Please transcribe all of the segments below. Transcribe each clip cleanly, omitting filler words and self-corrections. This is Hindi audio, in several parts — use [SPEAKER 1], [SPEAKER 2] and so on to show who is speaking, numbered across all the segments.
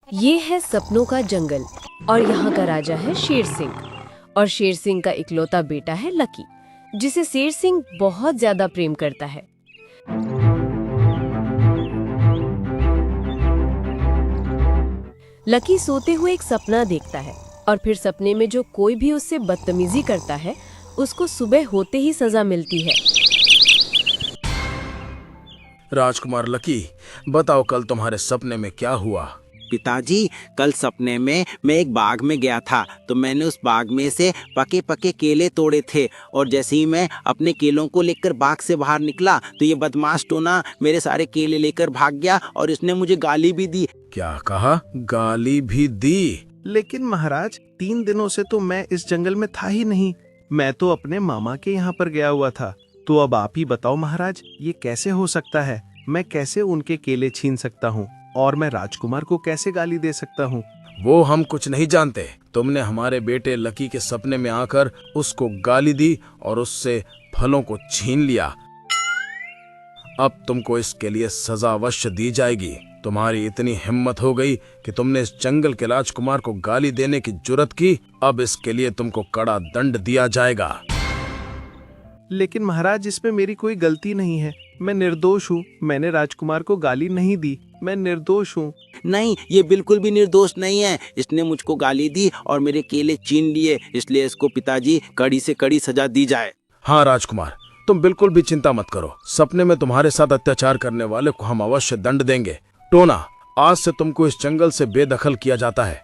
[SPEAKER 1] ये है सपनों का जंगल और यहाँ का राजा है शेर सिंह। और शेर सिंह का इकलौता बेटा है लकी, जिसे शेर सिंह बहुत ज्यादा प्रेम करता है। लकी सोते हुए एक सपना देखता है और फिर सपने में जो कोई भी उससे बदतमीजी करता है उसको सुबह होते ही सजा मिलती है।
[SPEAKER 2] राजकुमार लकी, बताओ कल तुम्हारे सपने में क्या हुआ?
[SPEAKER 3] पिताजी, कल सपने में मैं एक बाग में गया था तो मैंने उस बाग में से पके पके केले तोड़े थे और जैसे ही मैं अपने केलों को लेकर बाग से बाहर निकला तो ये बदमाश टोना मेरे सारे केले लेकर भाग गया और इसने मुझे गाली भी दी।
[SPEAKER 2] क्या कहा? गाली भी दी?
[SPEAKER 4] लेकिन महाराज, 3 दिनों से तो मैं इस जंगल में था ही नहीं। मैं तो अपने मामा के यहाँ पर गया हुआ था। तो अब आप ही बताओ महाराज, ये कैसे हो सकता है? मैं कैसे उनके केले छीन सकता हूँ और मैं राजकुमार को कैसे गाली दे सकता हूँ?
[SPEAKER 2] वो हम कुछ नहीं जानते। तुमने हमारे बेटे लकी के सपने में आकर उसको गाली दी और उससे फलों को छीन लिया। अब तुमको इसके लिए सजा अवश्य दी जाएगी। तुम्हारी इतनी हिम्मत हो गई कि तुमने इस जंगल के राजकुमार को गाली देने की जुर्रत की। अब इसके लिए तुमको कड़ा दंड दिया जाएगा।
[SPEAKER 4] लेकिन महाराज, इसमें मेरी कोई गलती नहीं है। मैं निर्दोष हूँ। मैंने राजकुमार को गाली नहीं दी। मैं निर्दोष हूँ।
[SPEAKER 3] नहीं, ये बिल्कुल भी निर्दोष नहीं है। इसने मुझको गाली दी और मेरे केले छीन लिए, इसलिए इसको पिताजी कड़ी से कड़ी सजा दी जाए।
[SPEAKER 2] हाँ राजकुमार, तुम बिल्कुल भी चिंता मत करो। सपने में तुम्हारे साथ अत्याचार करने वाले को हम अवश्य दंड देंगे। टोना, आज से तुमको इस जंगल से बेदखल किया जाता है।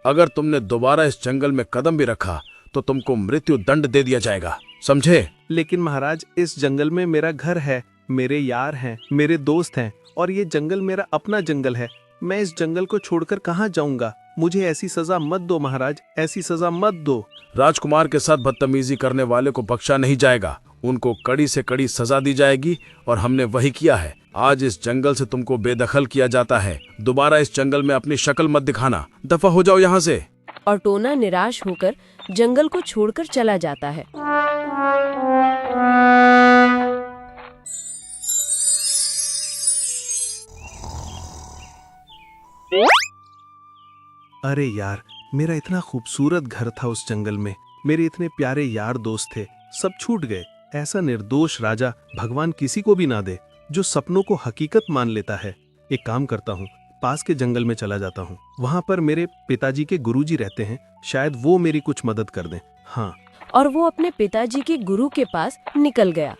[SPEAKER 2] अगर तुमने दोबारा इस जंगल में कदम भी रखा तो तुमको मृत्यु दंड दे दिया जाएगा, समझे?
[SPEAKER 4] लेकिन महाराज, इस जंगल में मेरा घर है, मेरे यार हैं, मेरे दोस्त हैं और ये जंगल मेरा अपना जंगल है। मैं इस जंगल को छोड़कर कहाँ जाऊंगा? मुझे ऐसी सजा मत दो महाराज, ऐसी सजा मत दो।
[SPEAKER 2] राजकुमार के साथ बदतमीजी करने वाले को बख्शा नहीं जाएगा। उनको कड़ी से कड़ी सजा दी जाएगी और हमने वही किया है। आज इस जंगल से तुमको बेदखल किया जाता है। दोबारा इस जंगल में अपनी शक्ल मत दिखाना। दफा हो जाओ यहाँ से।
[SPEAKER 1] और टोना निराश होकर जंगल को छोड़कर चला जाता है।
[SPEAKER 4] अरे यार, मेरा इतना खूबसूरत घर था उस जंगल में। मेरे इतने प्यारे यार दोस्त थे, सब छूट गए। ऐसा निर्दोष राजा भगवान किसी को भी ना दे, जो सपनों को हकीकत मान लेता है। एक काम करता हूँ, पास के जंगल में चला जाता हूँ। वहाँ पर मेरे पिताजी के गुरुजी रहते हैं, शायद वो मेरी कुछ मदद कर दें। हाँ।
[SPEAKER 1] और वो अपने पिताजी के गुरु के पास निकल गया।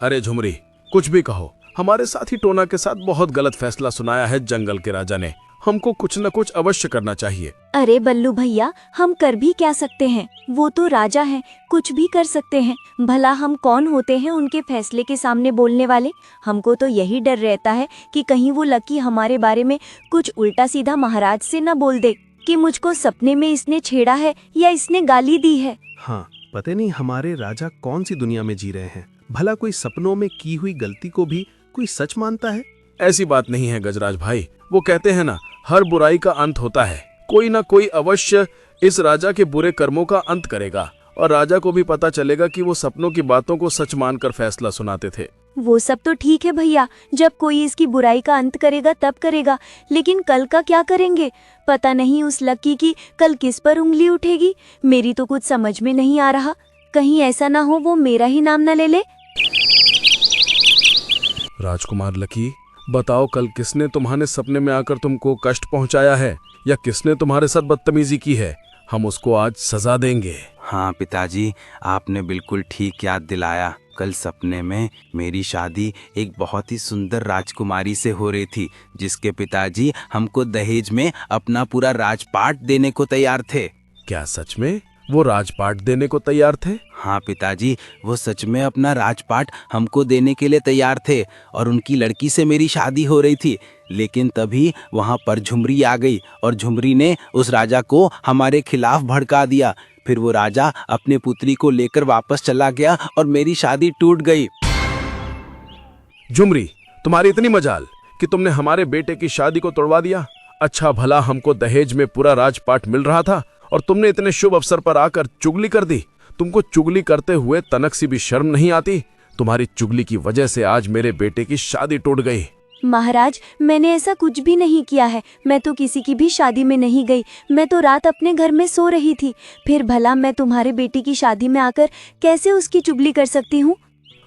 [SPEAKER 2] अरे झुमरी, कुछ भी कहो, हमारे साथी टोना के साथ बहुत गलत फैसला सुनाया है जंगल के राजा ने। हमको कुछ न कुछ अवश्य करना चाहिए।
[SPEAKER 5] अरे बल्लू भैया, हम कर भी क्या सकते हैं? वो तो राजा हैं, कुछ भी कर सकते हैं। भला हम कौन होते हैं उनके फैसले के सामने बोलने वाले? हमको तो यही डर रहता है कि कहीं वो लकी हमारे बारे में कुछ उल्टा सीधा महाराज से न बोल दे कि मुझको सपने में इसने छेड़ा है या इसने गाली दी है।
[SPEAKER 4] हाँ, पता नहीं हमारे राजा कौन सी दुनिया में जी रहे हैं। भला कोई सपनों में की हुई गलती को भी कोई सच मानता है?
[SPEAKER 2] ऐसी बात नहीं है गजराज भाई। वो कहते हैं ना, हर बुराई का अंत होता है। कोई ना कोई अवश्य इस राजा के बुरे कर्मों का अंत करेगा और राजा को भी पता चलेगा कि वो सपनों की बातों को सच मानकर फैसला सुनाते थे।
[SPEAKER 5] वो सब तो ठीक है भैया, जब कोई इसकी बुराई का अंत करेगा तब करेगा, लेकिन कल का क्या करेंगे? पता नहीं उस लकी की कल किस पर उंगली उठेगी। मेरी तो कुछ समझ में नहीं आ रहा। कहीं ऐसा ना हो वो मेरा ही नाम न ले ले।
[SPEAKER 2] राजकुमार लकी, बताओ कल किसने तुम्हारे सपने में आकर तुमको कष्ट पहुंचाया है या किसने तुम्हारे साथ बदतमीजी की है? हम उसको आज सजा देंगे।
[SPEAKER 3] हाँ पिताजी, आपने बिल्कुल ठीक याद दिलाया। कल सपने में मेरी शादी एक बहुत ही सुंदर राजकुमारी से हो रही थी, जिसके पिताजी हमको दहेज में अपना पूरा राजपाट देने को तैयार थे।
[SPEAKER 2] क्या सच में वो राजपाट देने को तैयार थे?
[SPEAKER 3] हाँ पिताजी, वो सच में अपना राजपाट हमको देने के लिए तैयार थे और उनकी लड़की से मेरी शादी हो रही थी। लेकिन तभी वहाँ पर झुमरी आ गई और झुमरी ने उस राजा को हमारे खिलाफ भड़का दिया। फिर वो राजा अपने पुत्री को लेकर वापस चला गया और मेरी शादी टूट गई।
[SPEAKER 2] झुमरी, तुम्हारी इतनी मजाल कि तुमने हमारे बेटे की शादी को तोड़वा दिया। अच्छा भला हमको दहेज में पूरा राजपाट मिल रहा था और तुमने इतने शुभ अवसर पर आकर चुगली कर दी। तुमको चुगली करते हुए तनक सी भी शर्म नहीं आती? तुम्हारी चुगली की वजह से आज मेरे बेटे की शादी टूट गई।
[SPEAKER 5] महाराज, मैंने ऐसा कुछ भी नहीं किया है। मैं तो किसी की भी शादी में नहीं गई। मैं तो रात अपने घर में सो रही थी। फिर भला मैं तुम्हारे बेटी की शादी में आकर कैसे उसकी चुगली कर सकती हूँ?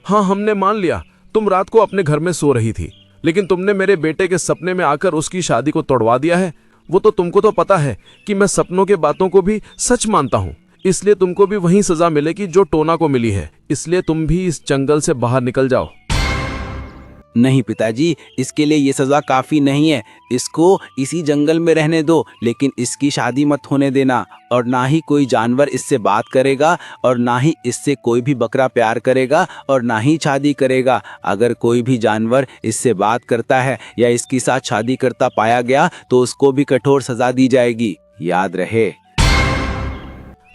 [SPEAKER 2] हाँ, हमने मान लिया तुम रात को अपने घर में सो रही थी, लेकिन तुमने मेरे बेटे के सपने में आकर उसकी शादी को तोड़वा दिया है। वो तो तुमको तो पता है कि मैं सपनों के बातों को भी सच मानता हूँ, इसलिए तुमको भी वही सजा मिलेगी जो टोना को मिली है। इसलिए तुम भी इस जंगल से बाहर निकल जाओ।
[SPEAKER 3] नहीं पिताजी, इसके लिए ये सज़ा काफ़ी नहीं है। इसको इसी जंगल में रहने दो, लेकिन इसकी शादी मत होने देना। और ना ही कोई जानवर इससे बात करेगा, और ना ही इससे कोई भी बकरा प्यार करेगा, और ना ही शादी करेगा। अगर कोई भी जानवर इससे बात करता है या इसके साथ शादी करता पाया गया तो उसको भी कठोर सज़ा दी जाएगी, याद रहे।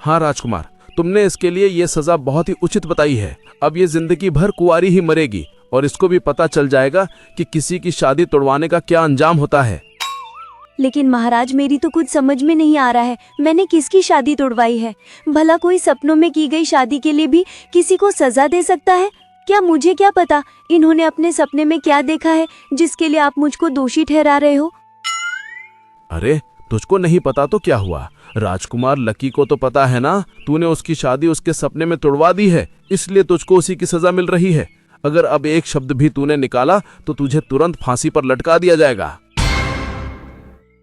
[SPEAKER 2] हाँ राजकुमार, तुमने इसके लिए ये सजा बहुत ही उचित बताई है। अब ये जिंदगी भर कुंवारी ही मरेगी, और इसको भी पता चल जाएगा कि किसी की शादी तोड़वाने का क्या अंजाम होता है।
[SPEAKER 5] लेकिन महाराज, मेरी तो कुछ समझ में नहीं आ रहा है, मैंने किसकी शादी तोड़वाई है? भला कोई सपनों में की गई शादी के लिए भी किसी को सजा दे सकता है क्या? मुझे क्या पता इन्होंने अपने सपने में क्या देखा है जिसके लिए आप मुझको दोषी ठहरा रहे हो?
[SPEAKER 2] अरे, तुझको नहीं पता तो क्या हुआ? राजकुमार लकी को तो पता है ना, तूने उसकी शादी उसके सपने में तोड़वा दी है, इसलिए तुझको उसी की सजा मिल रही है। अगर अब एक शब्द भी तूने निकाला तो तुझे तुरंत फांसी पर लटका दिया जाएगा।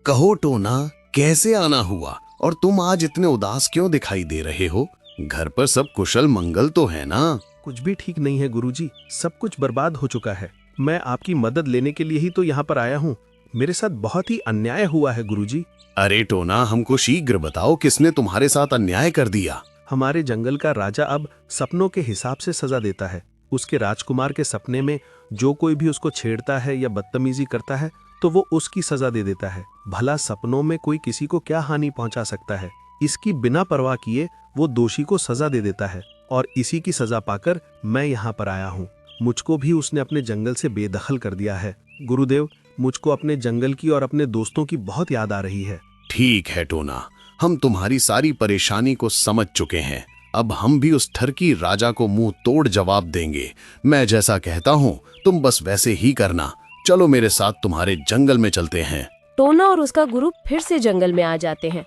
[SPEAKER 6] कहो टोना, कैसे आना हुआ और तुम आज इतने उदास क्यों दिखाई दे रहे हो? घर पर सब कुशल मंगल तो है ना?
[SPEAKER 4] कुछ भी ठीक नहीं है गुरुजी, सब कुछ बर्बाद हो चुका है। मैं आपकी मदद लेने के लिए ही तो यहाँ पर आया हूँ। मेरे साथ बहुत ही अन्याय हुआ है गुरुजी।
[SPEAKER 6] अरे टोना, हमको शीघ्र बताओ, किसने तुम्हारे साथ अन्याय कर दिया?
[SPEAKER 4] हमारे जंगल का राजा अब सपनों के हिसाब से सजा देता है। उसके राजकुमार के सपने में जो कोई भी उसको छेड़ता है या बदतमीजी करता है तो वो उसकी सजा दे देता है। भला सपनों में कोई किसी को क्या हानि पहुंचा सकता है? इसकी बिना परवाह किए वो दोषी को सजा दे देता है, और इसी की सजा पाकर मैं यहाँ पर आया हूँ। मुझको भी उसने अपने जंगल से बेदखल कर दिया है। गुरुदेव, मुझको अपने जंगल की और अपने दोस्तों की बहुत याद आ रही है।
[SPEAKER 6] ठीक है टोना, हम तुम्हारी सारी परेशानी को समझ चुके हैं। अब हम भी उस ठरकी राजा को मुंह तोड़ जवाब देंगे। मैं जैसा कहता हूँ तुम बस वैसे ही करना। चलो मेरे साथ तुम्हारे जंगल में चलते हैं।
[SPEAKER 1] टोना और उसका ग्रुप फिर से जंगल में आ जाते हैं।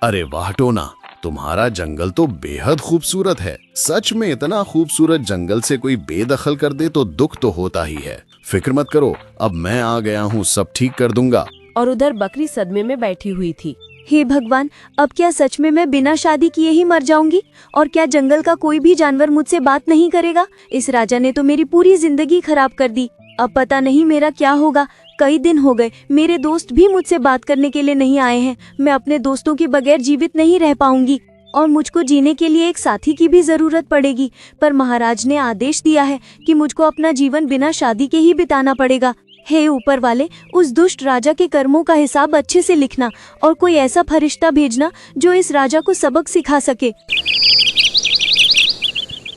[SPEAKER 6] अरे वाह टोना, तुम्हारा जंगल तो बेहद खूबसूरत है। सच में इतना खूबसूरत जंगल से कोई बेदखल कर दे तो दुख तो होता ही है। फिक्र मत करो, अब मैं आ गया हूँ, सब ठीक कर दूंगा।
[SPEAKER 1] और उधर बकरी सदमे में बैठी हुई थी।
[SPEAKER 5] हे भगवान, अब क्या सच में मैं बिना शादी किए ही मर जाऊंगी? और क्या जंगल का कोई भी जानवर मुझसे बात नहीं करेगा? इस राजा ने तो मेरी पूरी जिंदगी खराब कर दी। अब पता नहीं मेरा क्या होगा। कई दिन हो गए, मेरे दोस्त भी मुझसे बात करने के लिए नहीं आए हैं। मैं अपने दोस्तों के बगैर जीवित नहीं रह पाऊंगी, और मुझको जीने के लिए एक साथी की भी जरूरत पड़ेगी। पर महाराज ने आदेश दिया है कि मुझको अपना जीवन बिना शादी के ही बिताना पड़ेगा। हे ऊपर वाले, उस दुष्ट राजा के कर्मों का हिसाब अच्छे से लिखना, और कोई ऐसा फरिश्ता भेजना जो इस राजा को सबक सिखा सके।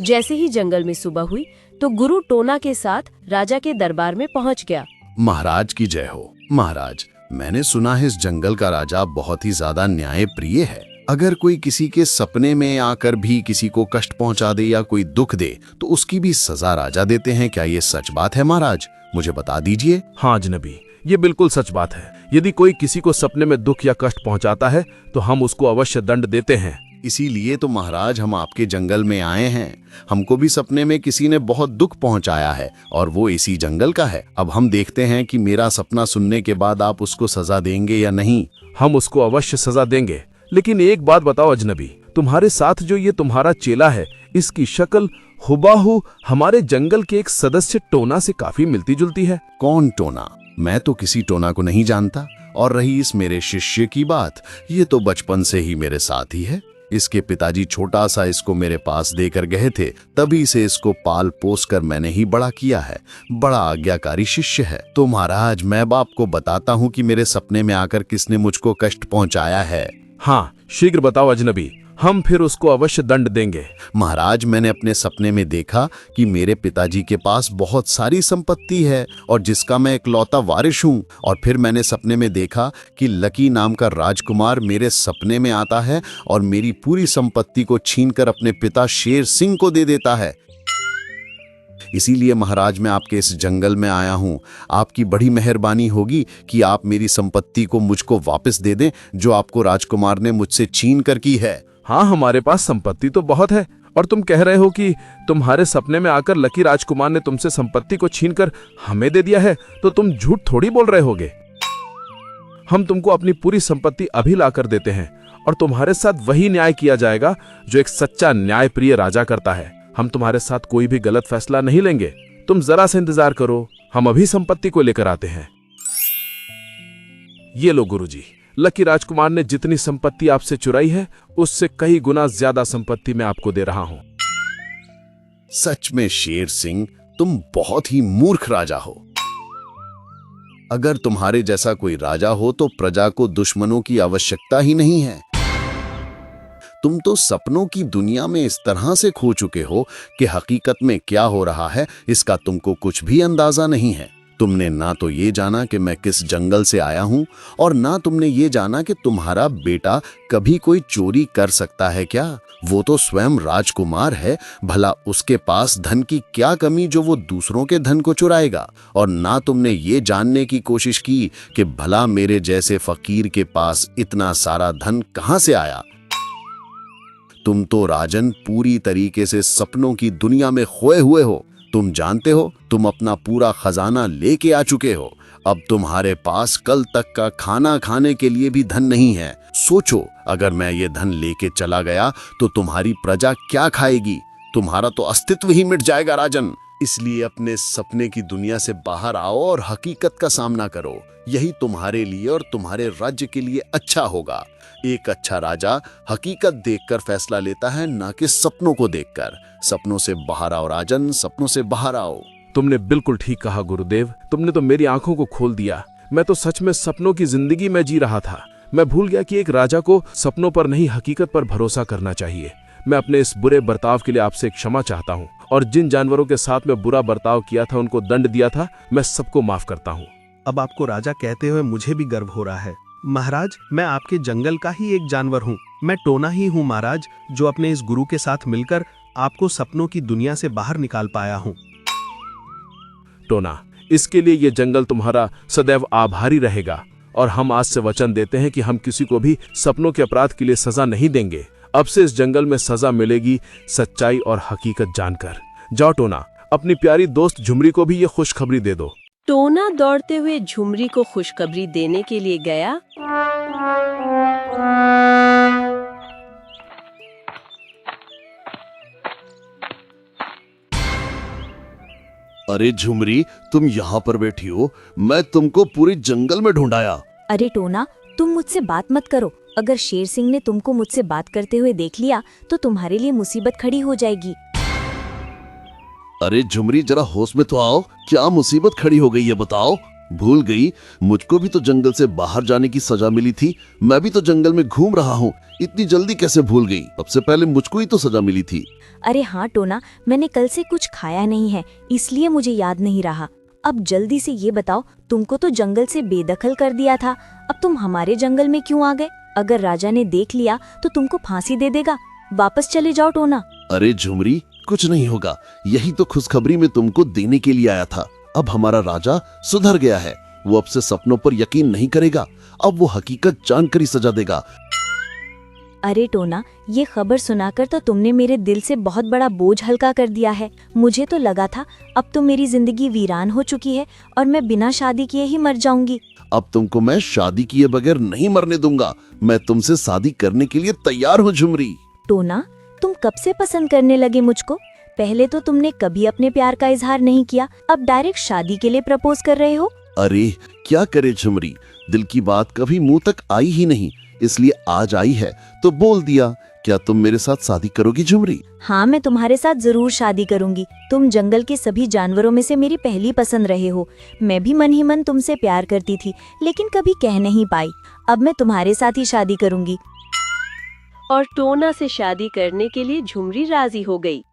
[SPEAKER 1] जैसे ही जंगल में सुबह हुई तो गुरु टोना के साथ राजा के दरबार में पहुंच गया।
[SPEAKER 6] महाराज की जय हो। महाराज, मैंने सुना है इस जंगल का राजा बहुत ही ज्यादा न्याय प्रिय है। अगर कोई किसी के सपने में आकर भी किसी को कष्ट पहुंचा दे या कोई दुख दे तो उसकी भी सजा राजा देते हैं। क्या ये सच बात है महाराज? मुझे बता दीजिए।
[SPEAKER 2] हाँ अजनबी, ये बिल्कुल सच बात है। यदि कोई किसी को सपने में दुख या कष्ट पहुंचाता है तो हम उसको अवश्य दंड देते हैं।
[SPEAKER 6] इसीलिए तो महाराज हम आपके जंगल में आए हैं। हमको भी सपने में किसी ने बहुत दुख पहुंचाया है और वो इसी जंगल का है। अब हम देखते हैं कि मेरा सपना सुनने के बाद आप उसको सजा देंगे या नहीं।
[SPEAKER 2] हम उसको अवश्य सजा देंगे, लेकिन एक बात बताओ अजनबी, तुम्हारे साथ जो ये तुम्हारा चेला है, इसकी शक्ल हुबाहू हमारे जंगल के एक सदस्य टोना से काफी मिलती जुलती है।
[SPEAKER 6] कौन टोना? मैं तो किसी टोना को नहीं जानता। और रही इस मेरे शिष्य की बात, ये तो बचपन से ही मेरे साथ ही है। इसके पिताजी छोटा सा इसको मेरे पास देकर गए थे, तभी से इसको पाल पोस कर मैंने ही बड़ा किया है। बड़ा आज्ञाकारी शिष्य है। तो महाराज, मैं बाप को बताता हूँ कि मेरे सपने में आकर किसने मुझको कष्ट पहुंचाया है।
[SPEAKER 2] हाँ, शीघ्र बताओ अजनबी, हम फिर उसको अवश्य दंड देंगे।
[SPEAKER 6] महाराज, मैंने अपने सपने में देखा कि मेरे पिताजी के पास बहुत सारी संपत्ति है और जिसका मैं इकलौता वारिस हूँ। और फिर मैंने सपने में देखा कि लकी नाम का राजकुमार मेरे सपने में आता है और मेरी पूरी संपत्ति को छीनकर अपने पिता शेर सिंह को दे देता है। इसीलिए महाराज, मैं आपके इस जंगल में आया हूँ। आपकी बड़ी मेहरबानी होगी कि आप मेरी संपत्ति को मुझको वापस दे दें, जो आपको राजकुमार ने मुझसे छीन कर की है।
[SPEAKER 2] हाँ, हमारे पास संपत्ति तो बहुत है, और तुम कह रहे हो कि तुम्हारे सपने में आकर लकी राजकुमार ने तुमसे संपत्ति को छीनकर हमें दे दिया है, तो तुम झूठ थोड़ी बोल रहे होगे। हम तुमको अपनी पूरी संपत्ति अभी लाकर देते हैं और तुम्हारे साथ वही न्याय किया जाएगा जो एक सच्चा न्यायप्रिय राजा करता है। हम तुम्हारे साथ कोई भी गलत फैसला नहीं लेंगे। तुम जरा सा इंतजार करो, हम अभी संपत्ति को लेकर आते हैं। ये लो गुरुजी, लकी राजकुमार ने जितनी संपत्ति आपसे चुराई है उससे कई गुना ज्यादा संपत्ति मैं आपको दे रहा हूं।
[SPEAKER 6] सच में शेर सिंह, तुम बहुत ही मूर्ख राजा हो। अगर तुम्हारे जैसा कोई राजा हो तो प्रजा को दुश्मनों की आवश्यकता ही नहीं है। तुम तो सपनों की दुनिया में इस तरह से खो चुके हो कि हकीकत में क्या हो रहा है इसका तुमको कुछ भी अंदाजा नहीं है। तुमने ना तो ये जाना कि मैं किस जंगल से आया हूं और ना तुमने ये जाना कि तुम्हारा बेटा कभी कोई चोरी कर सकता है क्या। वो तो स्वयं राजकुमार है, भला उसके पास धन की क्या कमी जो वो दूसरों के धन को चुराएगा। और ना तुमने ये जानने की कोशिश की कि भला मेरे जैसे फकीर के पास इतना सारा धन कहां से आया। तुम तो राजन पूरी तरीके से सपनों की दुनिया में खोए हुए हो। तुम जानते हो, तुम अपना पूरा खजाना लेके आ चुके हो। अब तुम्हारे पास कल तक का खाना खाने के लिए भी धन नहीं है। सोचो, अगर मैं ये धन लेके चला गया तो तुम्हारी प्रजा क्या खाएगी। तुम्हारा तो अस्तित्व ही मिट जाएगा राजन। इसलिए अपने सपने की दुनिया से बाहर आओ और हकीकत का सामना करो। यही तुम्हारे लिए और तुम्हारे राज्य के लिए अच्छा होगा। एक अच्छा राजा हकीकत देखकर फैसला लेता है, ना कि सपनों को देखकर। सपनों से बाहर आओ राजन, सपनों से बाहर आओ।
[SPEAKER 2] तुमने बिल्कुल ठीक कहा गुरुदेव, तुमने तो मेरी आंखों को खोल दिया। मैं तो सच में सपनों की जिंदगी में जी रहा था। मैं भूल गया कि एक राजा को सपनों पर नहीं हकीकत पर भरोसा करना चाहिए। मैं अपने इस बुरे बर्ताव के लिए आपसे क्षमा चाहता हूँ, और जिन जानवरों के साथ मैं बुरा बर्ताव किया था, उनको दंड दिया था, मैं सबको माफ करता हूँ।
[SPEAKER 4] अब आपको राजा कहते हुए मुझे भी गर्व हो रहा है। महाराज, मैं आपके जंगल का ही एक जानवर हूँ। मैं टोना ही हूँ महाराज, जो अपने इस गुरु के साथ मिलकर आपको सपनों की दुनिया से बाहर निकाल पाया हूँ।
[SPEAKER 2] टोना, इसके लिए ये जंगल तुम्हारा सदैव आभारी रहेगा, और हम आज से वचन देते हैं कि हम किसी को भी सपनों के अपराध के लिए सजा नहीं देंगे। अब से इस जंगल में सजा मिलेगी सच्चाई और हकीकत जानकर। जाओ टोना, अपनी प्यारी दोस्त झुमरी को भी ये खुशखबरी दे दो।
[SPEAKER 1] टोना दौड़ते हुए झुमरी को खुशखबरी देने के लिए गया।
[SPEAKER 7] अरे झुमरी, तुम यहाँ पर बैठी हो, मैं तुमको पूरे जंगल में ढूंढाया।
[SPEAKER 5] अरे टोना, तुम मुझसे बात मत करो। अगर शेर सिंह ने तुमको मुझसे बात करते हुए देख लिया तो तुम्हारे लिए मुसीबत खड़ी हो जाएगी।
[SPEAKER 7] अरे झुमरी, जरा होश में तो आओ। क्या मुसीबत खड़ी हो गई है बताओ। भूल गई, मुझको भी तो जंगल से बाहर जाने की सजा मिली थी। मैं भी तो जंगल में घूम रहा हूँ, इतनी जल्दी कैसे भूल गई? सबसे पहले मुझको ही तो सजा मिली थी।
[SPEAKER 5] अरे हाँ टोना, मैंने कल से कुछ खाया नहीं है, इसलिए मुझे याद नहीं रहा। अब जल्दी से ये बताओ, तुमको तो जंगल से बेदखल कर दिया था, अब तुम हमारे जंगल में क्यों आ गए? अगर राजा ने देख लिया तो तुमको फांसी दे देगा। वापस चले जाओ टोना।
[SPEAKER 7] अरे झुमरी, कुछ नहीं होगा, यही तो खुशखबरी में तुमको देने के लिए आया था। अब हमारा राजा सुधर गया है, वो अब से सपनों पर यकीन नहीं करेगा। अब वो हकीकत जानकर ही सजा देगा।
[SPEAKER 5] अरे टोना, ये खबर सुनाकर तो तुमने मेरे दिल से बहुत बड़ा बोझ हल्का कर दिया है। मुझे तो लगा था अब तो मेरी जिंदगी वीरान हो चुकी है और मैं बिना शादी किए ही मर जाऊंगी।
[SPEAKER 7] अब तुमको मैं शादी किए बगैर नहीं मरने दूंगा। मैं तुमसे शादी करने के लिए तैयार हूँ झुमरी।
[SPEAKER 5] टोना, तुम कब से पसंद करने लगे मुझको? पहले तो तुमने कभी अपने प्यार का इजहार नहीं किया, अब डायरेक्ट शादी के लिए प्रपोज कर रहे हो।
[SPEAKER 7] अरे क्या करे झुमरी, दिल की बात कभी मुंह तक आई ही नहीं, इसलिए आज आई है तो बोल दिया। क्या तुम मेरे साथ शादी करोगी झुमरी?
[SPEAKER 5] हाँ, मैं तुम्हारे साथ जरूर शादी करूंगी। तुम जंगल के सभी जानवरों में से मेरी पहली पसंद रहे हो। मैं भी मन ही मन तुमसे प्यार करती थी, लेकिन कभी कह नहीं पाई। अब मैं तुम्हारे साथ ही शादी करूंगी।
[SPEAKER 1] और टोना से शादी करने के लिए झुमरी राजी हो गई।